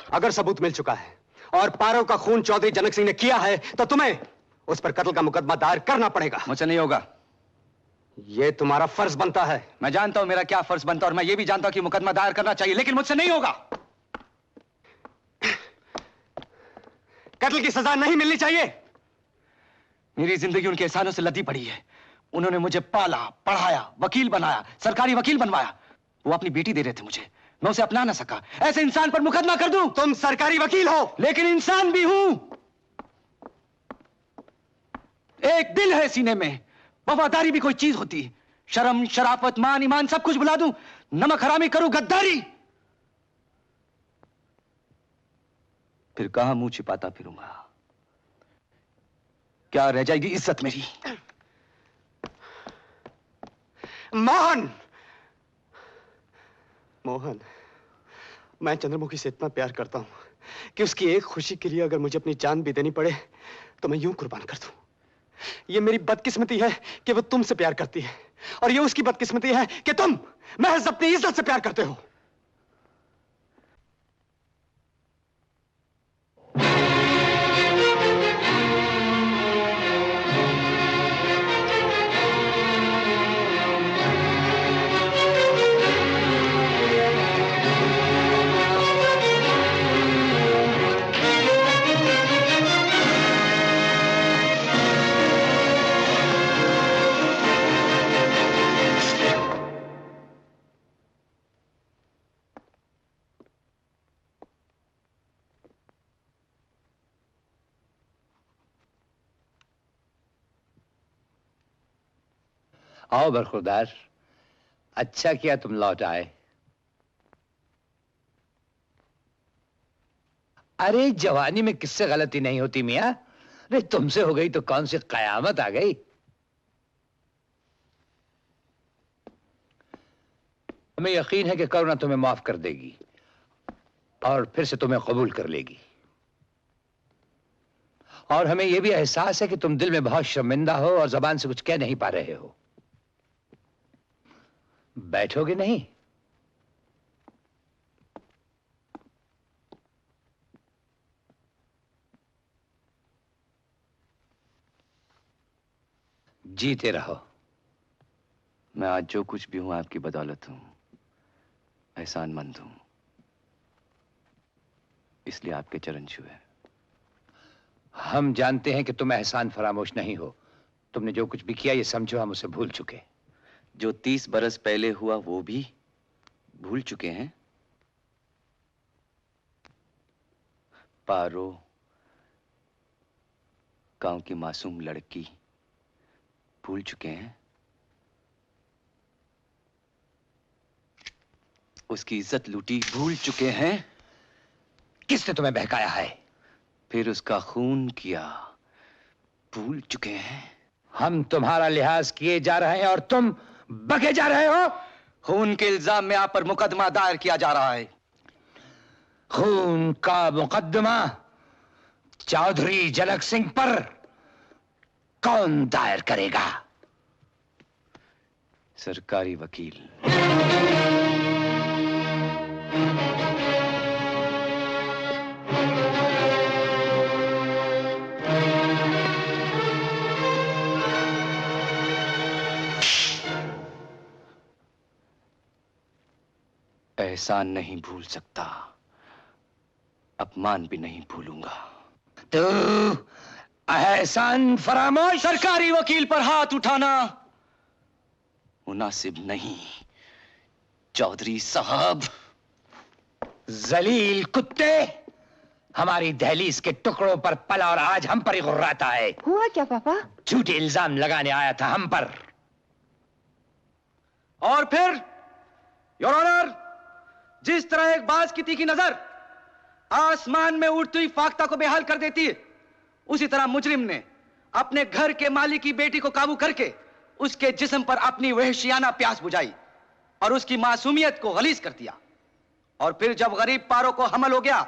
अगर सबूत मिल चुका है और पारो का खून चौधरी जनक सिंह ने किया है तो तुम्हें उस पर कत्ल का मुकदमा दायर करना पड़ेगा। मुझसे नहीं होगा। यह तुम्हारा फर्ज बनता है। मैं जानता हूं मेरा क्या फर्ज बनता है और मैं यह भी जानता हूं कि मुकदमा दायर करना चाहिए, लेकिन मुझसे नहीं होगा। कत्ल की सजा नहीं मिलनी चाहिए। मेरी जिंदगी उनके एहसानों से लदी पड़ी है। उन्होंने मुझे पाला, पढ़ाया, वकील बनाया, सरकारी वकील बनवाया। वो अपनी बेटी दे रहे थे मुझे, मैं उसे अपना ना सका। ऐसे इंसान पर मुकदमा कर दूं? तुम सरकारी वकील हो लेकिन इंसान भी हूं। एक दिल है सीने में, वफादारी भी कोई चीज होती। शर्म, शराफत, मान, ईमान सब कुछ भुला दूं, नमक हरामी करूं, गद्दारी, फिर कहां मुंह छिपाता फिरूंगा? क्या रह जाएगी इज्जत मेरी? मोहन, मोहन, मैं चंद्रमुखी से इतना प्यार करता हूं कि उसकी एक खुशी के लिए अगर मुझे अपनी जान भी देनी पड़े तो मैं यूं कुर्बान कर दूं। ये मेरी बदकिस्मती है कि वो तुमसे प्यार करती है और ये उसकी बदकिस्मती है कि तुम महज अपनी इज्जत से प्यार करते हो। आओ बरखुरदार, अच्छा किया तुम लौट आए। अरे जवानी में किससे गलती नहीं होती मियां? अरे तुमसे हो गई तो कौन सी कयामत आ गई। हमें यकीन है कि करुणा तुम्हें माफ कर देगी और फिर से तुम्हें कबूल कर लेगी। और हमें यह भी एहसास है कि तुम दिल में बहुत शर्मिंदा हो और जबान से कुछ कह नहीं पा रहे हो। बैठोगे नहीं? जीते रहो। मैं आज जो कुछ भी हूं आपकी बदौलत हूं, एहसानमंद हूं, इसलिए आपके चरण छुए। हम जानते हैं कि तुम एहसान फरामोश नहीं हो। तुमने जो कुछ भी किया ये समझो हम उसे भूल चुके। जो 30 बरस पहले हुआ वो भी भूल चुके हैं। पारो, गांव की मासूम लड़की, भूल चुके हैं। उसकी इज्जत लूटी, भूल चुके हैं। किसने तुम्हें बहकाया है? फिर उसका खून किया, भूल चुके हैं। हम तुम्हारा लिहाज किए जा रहे हैं और तुम बके जा रहे हो। खून के इल्जाम में आप पर मुकदमा दायर किया जा रहा है। खून का मुकदमा चौधरी जनक सिंह पर कौन दायर करेगा? सरकारी वकील। एहसान नहीं भूल सकता, अपमान भी नहीं भूलूंगा। तो एहसान फरामोश। सरकारी वकील पर हाथ उठाना मुनासिब नहीं चौधरी साहब। जलील कुत्ते, हमारी दहलीज के टुकड़ों पर पला और आज हम पर ही गुर्राता है। हुआ क्या पापा? झूठे इल्जाम लगाने आया था हम पर। और फिर योर ऑनर, जिस तरह एक बाज की तीखी नजर आसमान में उड़ती हुई फाख्ता को बेहाल कर देती है, उसी तरह मुजरिम ने अपने घर के मालिक की बेटी को काबू करके उसके जिस्म पर अपनी वहशियाना प्यास बुझाई और उसकी मासूमियत को गलीज कर दिया। और फिर जब गरीब पारो को हमल हो गया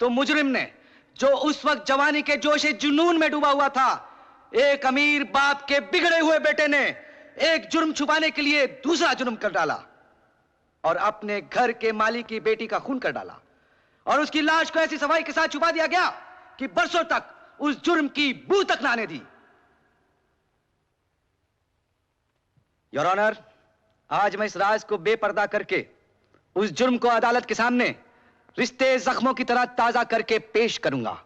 तो मुजरिम ने, जो उस वक्त जवानी के जोशे जुनून में डूबा हुआ था, एक अमीर बाप के बिगड़े हुए बेटे ने एक जुर्म छुपाने के लिए दूसरा जुर्म कर डाला और अपने घर के मालिक की बेटी का खून कर डाला। और उसकी लाश को ऐसी सफाई के साथ छुपा दिया गया कि बरसों तक उस जुर्म की बू तक ना आने दी। योर ऑनर, आज मैं इस राज को बेपर्दा करके उस जुर्म को अदालत के सामने रिश्ते जख्मों की तरह ताजा करके पेश करूंगा।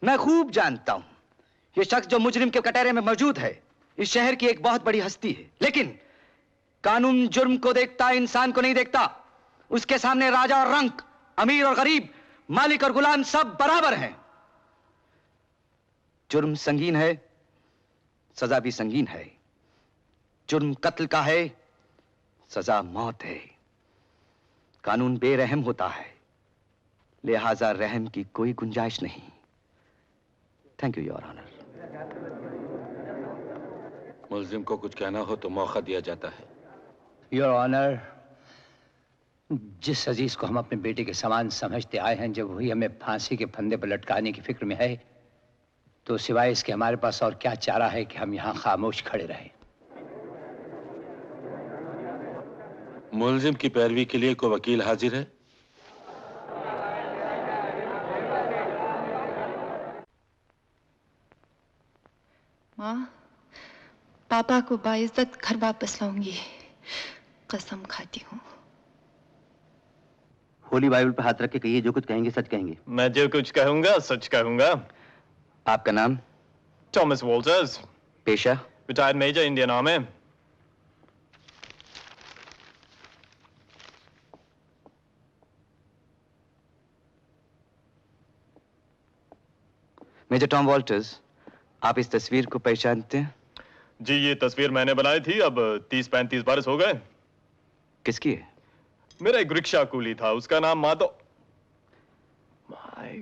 मैं खूब जानता हूं यह शख्स जो मुजरिम के कटहरे में मौजूद है इस शहर की एक बहुत बड़ी हस्ती है, लेकिन कानून जुर्म को देखता, इंसान को नहीं देखता। उसके सामने राजा और रंक, अमीर और गरीब, मालिक और गुलाम सब बराबर हैं। जुर्म संगीन है, सजा भी संगीन है। जुर्म कत्ल का है, सजा मौत है। कानून बेरहम होता है, लिहाजा रहम की कोई गुंजाइश नहीं। Thank you your honour. मुल्जिम को कुछ कहना हो तो मौका दिया जाता है। योर ऑनर, जिस अजीज को हम अपने बेटे के समान समझते आए हैं, जब वही हमें फांसी के फंदे पर लटकाने की फिक्र में है, तो सिवाय इसके हमारे पास और क्या चारा है कि हम यहां खामोश खड़े रहें। मुल्जिम की पैरवी के लिए कोई वकील हाजिर है? माँ, पापा को बाइज्जत घर वापस लाऊंगी, कसम खाती हूँ। होली बाइबल पर हाथ रख के कहिए, जो कुछ कहेंगे सच कहेंगे। मैं जो कुछ कहूंगा सच कहूंगा। आपका नाम? Thomas Walters. पेशा? Retired major, Indian army. Major Tom Walters, आप इस तस्वीर को पहचानते हैं? जी, ये तस्वीर मैंने बनाई थी, अब 30-35 बरस हो गए। किसकी है? मेरा एक रिक्शा कूली था, उसका नाम माधव। My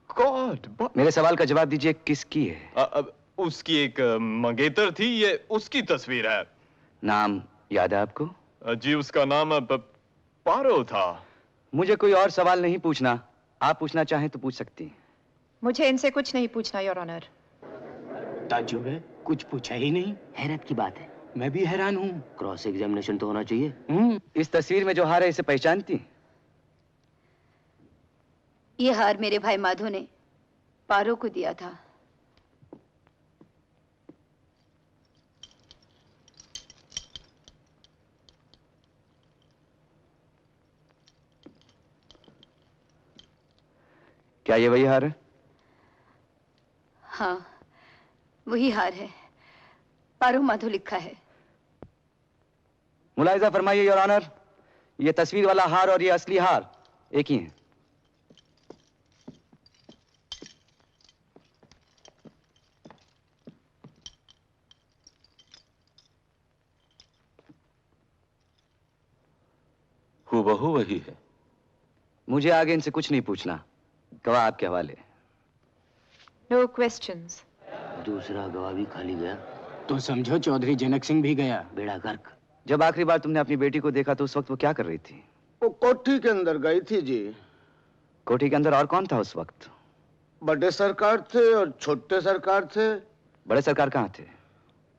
God! मेरे सवाल का जवाब दीजिए, किसकी है? उसकी एक मंगेतर थी, ये उसकी तस्वीर है। नाम याद है आपको? जी, उसका नाम पारो था। मुझे कोई और सवाल नहीं पूछना, आप पूछना चाहें तो पूछ सकती हैं। मुझे इनसे कुछ नहीं पूछना योर ऑनर। ताज्जुब है, कुछ पूछा ही नहीं। हैरत की बात है, मैं भी हैरान हूँ। क्रॉस एग्जामिनेशन तो होना चाहिए। इस तस्वीर में जो हार है, इसे पहचानती? ये हार मेरे भाई माधो ने पारो को दिया था। क्या ये वही हार है? हाँ, वही हार है। पारो माधो लिखा है। मुलाहिजा फरमाइए योर ऑनर, ये तस्वीर वाला हार और ये असली हार एक ही है। हूबहू वही है। मुझे आगे इनसे कुछ नहीं पूछना, गवाह आपके हवाले। No questions. दूसरा गवाह भी खाली गया तो समझो चौधरी जनक सिंह भी गया, बेड़ा गर्क। जब आखिरी बार तुमने अपनी बेटी को देखा तो उस वक्त वो क्या कर रही थी? वो कोठी के अंदर गई थी जी। कोठी के अंदर और कौन था उस वक्त? बड़े सरकार थे और छोटे सरकार थे। बड़े सरकार कहाँ थे?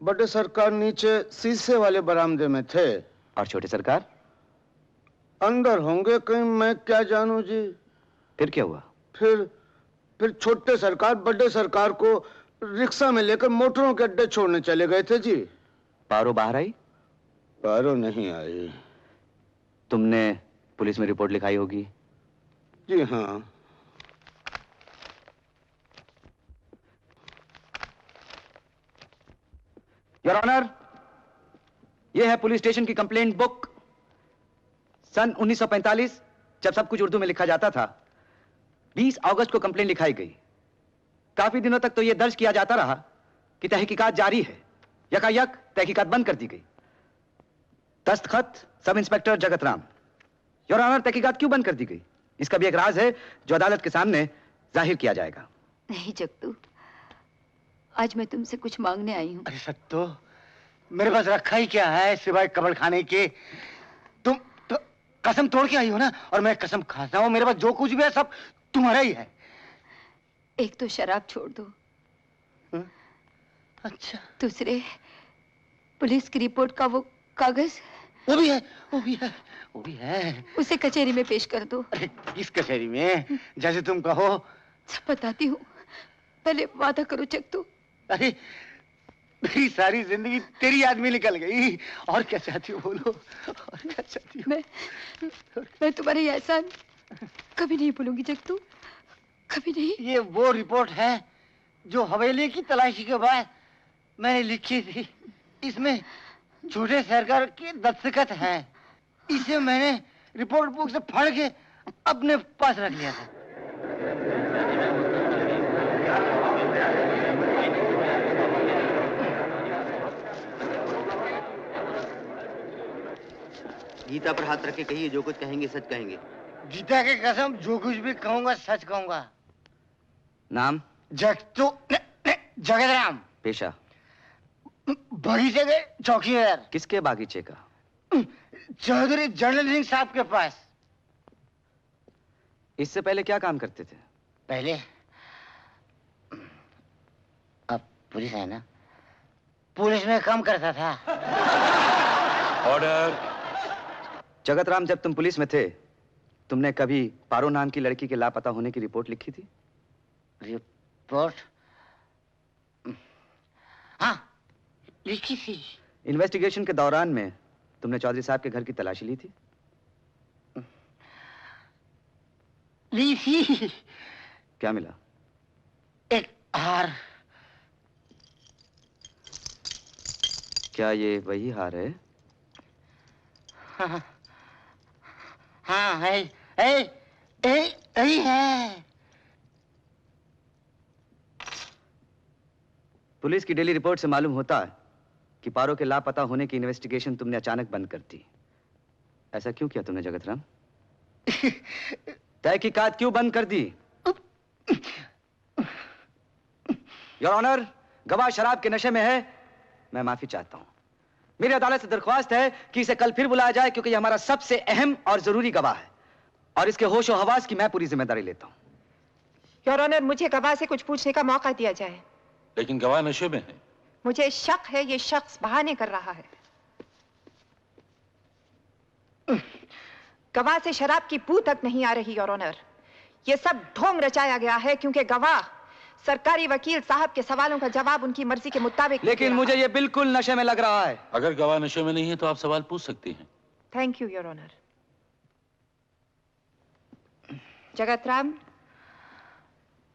बड़े सरकार नीचे शीशे वाले बरामदे में थे। और छोटे सरकार? अंदर होंगे कहीं, मैं क्या जानूं जी। फिर क्या हुआ? फिर छोटे सरकार बड़े सरकार को रिक्शा में लेकर मोटरों के अड्डे छोड़ने चले गए थे जी। पारो बाहर आई? पारो नहीं आई। तुमने पुलिस में रिपोर्ट लिखाई होगी? जी हाँ। योर ऑनर, यह है पुलिस स्टेशन की कंप्लेंट बुक। सन 1945 जब सब कुछ उर्दू में लिखा जाता था, 20 अगस्त को कंप्लेंट लिखाई गई। काफी दिनों तक तो यह दर्ज किया जाता रहा कि तहकीकात जारी है। यकायक तहकीकात बंद कर दी गई। दस्तखत sub inspector Jagat Ram. Your honour, तहकीकात क्यों बंद कर दी गई, इसका भी एक राज है जो अदालत के सामने जाहिर किया जाएगा। नहीं जगतू, आज मैं तुमसे कुछ मांगने आई हूँ। अरे सत्तो, मेरे पास रखा ही क्या है सिवाय कबल खाने के? तुम तो कसम तोड़ के आई हो ना, और मैं कसम खाता हूँ मेरे पास जो कुछ भी है सब तुम्हारा ही है। एक तो शराब छोड़ दो। अच्छा। दूसरे पुलिस की रिपोर्ट का वो कागज। वो भी है, वो भी है, वो भी है। उसे कचहरी में पेश कर दो। अरे किस कचहरी में? जैसे तुम कहो। सब बताती हूँ, पहले वादा करो जगतू। अरे मेरी सारी जिंदगी तेरी याद में निकल गई। और क्या चाहती हो बोलो, और क्या चाहती हो? मैं तुम्हारे ये एहसान कभी नहीं भूलूंगी जगतू, कभी नहीं। ये वो रिपोर्ट है जो हवेली की तलाशी के बाद मैंने लिखी थी। इसमें झूठे सरकार की दस्तखत है। इसे मैंने रिपोर्ट बुक से फाड़ के अपने पास रख लिया था। गीता पर हाथ रख के कहिए, जो कुछ कहेंगे सच कहेंगे। गीता की कसम, जो कुछ भी कहूंगा सच कहूंगा। नाम? जगतू जगतराम। पेशा? बगीचे के चौकीदार। किसके बागीचे का? चौधरी जनरल सिंह साहब के पास। इससे पहले क्या काम करते थे? पहले अब पुलिस है ना, पुलिस में काम करता था। ऑर्डर। जगतराम, जब तुम पुलिस में थे तुमने कभी पारो नाम की लड़की के लापता होने की रिपोर्ट लिखी थी? रिपोर्ट? हाँ, लिखी थी। इन्वेस्टिगेशन के दौरान में तुमने चौधरी साहब के घर की तलाशी ली थी? ली थी। क्या मिला? एक हार। क्या ये वही हार है? हाँ, हाँ है, है। पुलिस की डेली रिपोर्ट से मालूम होता है कि पारो के लापता होने की इन्वेस्टिगेशन तुमने अचानक बंद कर दी। ऐसा क्यों किया तुमने जगतराम? तहकीकात क्यों बंद कर दी? योर ऑनर, गवाह शराब के नशे में है। मैं माफी चाहता हूं। मेरी अदालत से दरख्वास्त है कि इसे कल फिर बुलाया जाए, क्योंकि यह हमारा सबसे अहम और जरूरी गवाह है और इसके होश और हवास की मैं पूरी जिम्मेदारी लेता हूं। योर ऑनर, मुझे गवाह से कुछ पूछने का मौका दिया जाए। लेकिन गवाह नशे में है। मुझे शक है ये शख्स बहाने कर रहा है। गवाह से शराब की बू तक नहीं आ रही योर ऑनर। ये सब ढोंग रचाया गया है क्योंकि गवाह सरकारी वकील साहब के सवालों का जवाब उनकी मर्जी के मुताबिक। लेकिन मुझे ये बिल्कुल नशे में लग रहा है। अगर गवाह नशे में नहीं है तो आप सवाल पूछ सकती हैं। Thank you your honour. Jagatram,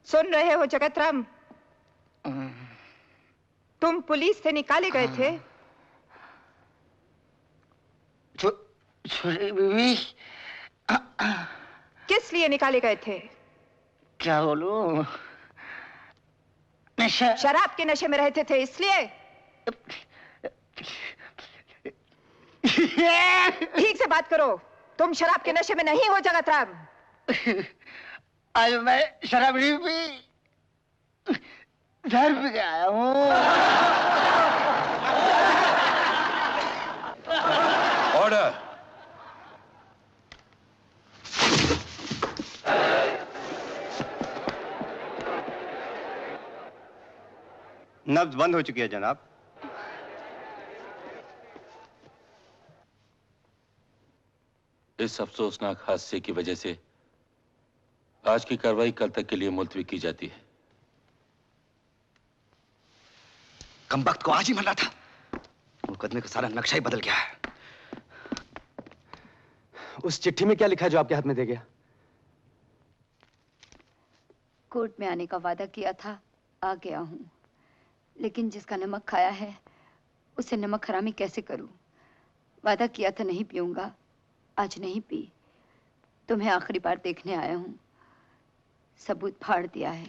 सुन रहे हो जगतराम? तुम पुलिस से निकाले गए थे। छोटी बीवी। किस लिए निकाले गए थे? क्या बोलूं? नशा। शराब के नशे में रहते थे इसलिए? ठीक से बात करो। तुम शराब के नशे में नहीं हो जगतराम। आज मैं शराब नहीं पी, घर पे गया आया हूँ। ऑर्डर। नब्ज बंद हो चुकी है जनाब। इस अफसोसनाक हादसे की वजह से आज की कार्रवाई कल तक के लिए मुलतवी की जाती है। कमबख्त को आज ही मरना था। मुकदमे का सारा नक्शा ही बदल गया है। उस चिट्ठी में क्या लिखा है जो आपके हाथ में दे गया? कोर्ट में आने का वादा किया था, आ गया हूँ। लेकिन जिसका नमक खाया है उसे नमक हरामी कैसे करूं? वादा किया था नहीं पीऊंगा, आज नहीं पी। तुम्हें आखिरी बार देखने आया हूं। सबूत फाड़ दिया है,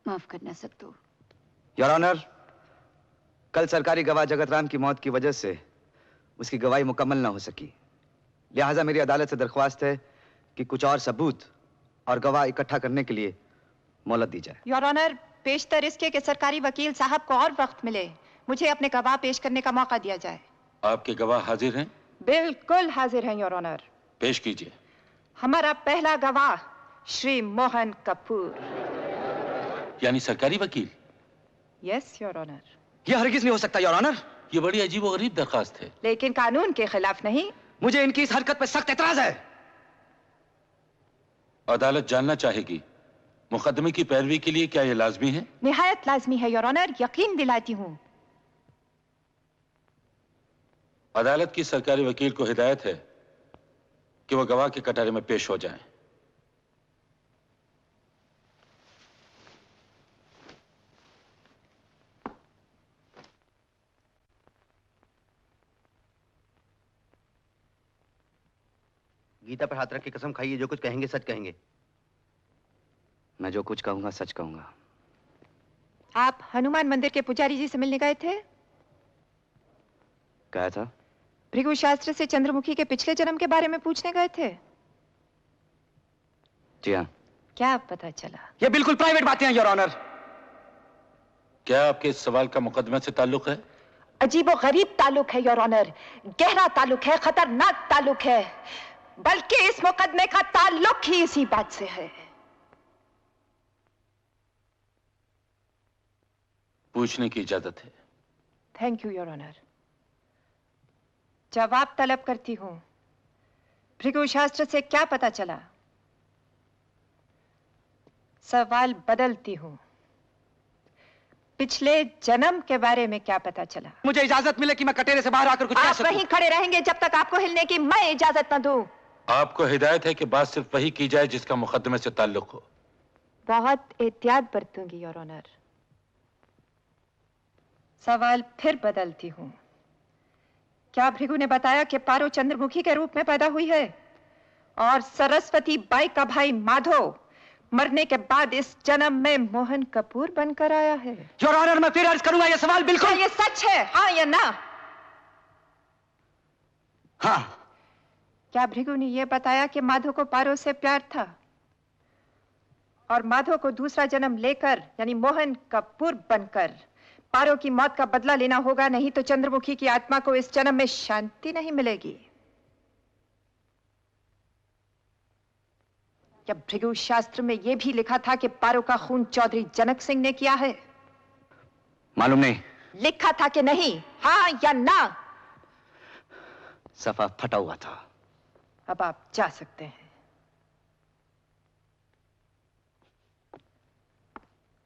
माफ करना सत्तू। योर ऑनर, कल सरकारी गवाह जगतराम की मौत की वजह से उसकी गवाही मुकम्मल ना हो सकी। लिहाजा मेरी अदालत से दरख्वास्त है कि कुछ और सबूत और गवाह इकट्ठा करने के लिए मोहलत दी जाए। योर ऑनर, पेशतर इसके कि सरकारी वकील साहब को और वक्त मिले, मुझे अपने गवाह पेश करने का मौका दिया जाए। आपके गवाह हाजिर हैं? बिल्कुल हाजिर हैं योर ऑनर। पेश कीजिए। हमारा पहला गवाह श्री मोहन कपूर। यानी सरकारी वकील? Yes your honour. यह हरगिज नहीं हो सकता योर ऑनर। ये बड़ी अजीबोगरीब दरखास्त है। लेकिन कानून के खिलाफ नहीं। मुझे इनकी इस हरकत पर सख्त एतराज है। अदालत जानना चाहेगी मुकदमे की पैरवी के लिए क्या ये लाजमी है? निहायत लाजमी है योर ऑनर, यकीन दिलाती हूँ। अदालत की सरकारी वकील को हिदायत है कि वह गवाह के कटहरे में पेश हो जाएं। गीता पर हाथ रख के कसम खाइए, जो कुछ कहेंगे सच कहेंगे। मैं जो कुछ कहूंगा सच कहूंगा। आप हनुमान मंदिर के पुजारी जी से मिलने गए थे? कहा था? भृगु शास्त्र से चंद्रमुखी के पिछले जन्म के बारे में पूछने गए थे? जी हाँ। क्या पता चला? ये बिल्कुल प्राइवेट बातें हैं योर ऑनर। क्या आपके इस सवाल का मुकदमे से ताल्लुक है? अजीबो गरीब ताल्लुक है योर ऑनर, गहरा ताल्लुक है, खतरनाक ताल्लुक है, बल्कि इस मुकदमे का ताल्लुक ही इसी बात से है। पूछने की इजाजत है। Thank you your honour. जवाब तलब करती हूं। भृगु शास्त्र से क्या पता चला? सवाल बदलती हूं। पिछले जन्म के बारे में क्या पता चला? मुझे इजाजत मिले कि मैं कटेरे से बाहर आकर कुछ कह आप सकूं। वहीं खड़े रहेंगे जब तक आपको हिलने की मैं इजाजत न दूं। आपको हिदायत है कि बात सिर्फ वही की जाए जिसका मुकदमे से ताल्लुक हो। बहुत एहतियात बरतूंगी योर ऑनर। सवाल फिर बदलती हूं। क्या भृगु ने बताया कि पारो चंद्रमुखी के रूप में पैदा हुई है और सरस्वती बाई का भाई माधव मरने के बाद इस जन्म में मोहन कपूर बनकर आया है? योर ऑनर, मैं फिर अर्ज करूंगा, यह सवाल बिल्कुल। क्या ये सच है, हाँ या ना? हाँ। क्या भृगु ने यह बताया कि माधव को पारो से प्यार था और माधव को दूसरा जन्म लेकर यानी मोहन कपूर बनकर पारो की मौत का बदला लेना होगा, नहीं तो चंद्रमुखी की आत्मा को इस जन्म में शांति नहीं मिलेगी? या भृगु शास्त्र में यह भी लिखा था कि पारो का खून चौधरी जनक सिंह ने किया है? मालूम नहीं। लिखा था कि नहीं, हाँ या ना? सफा फटा हुआ था। अब आप जा सकते हैं।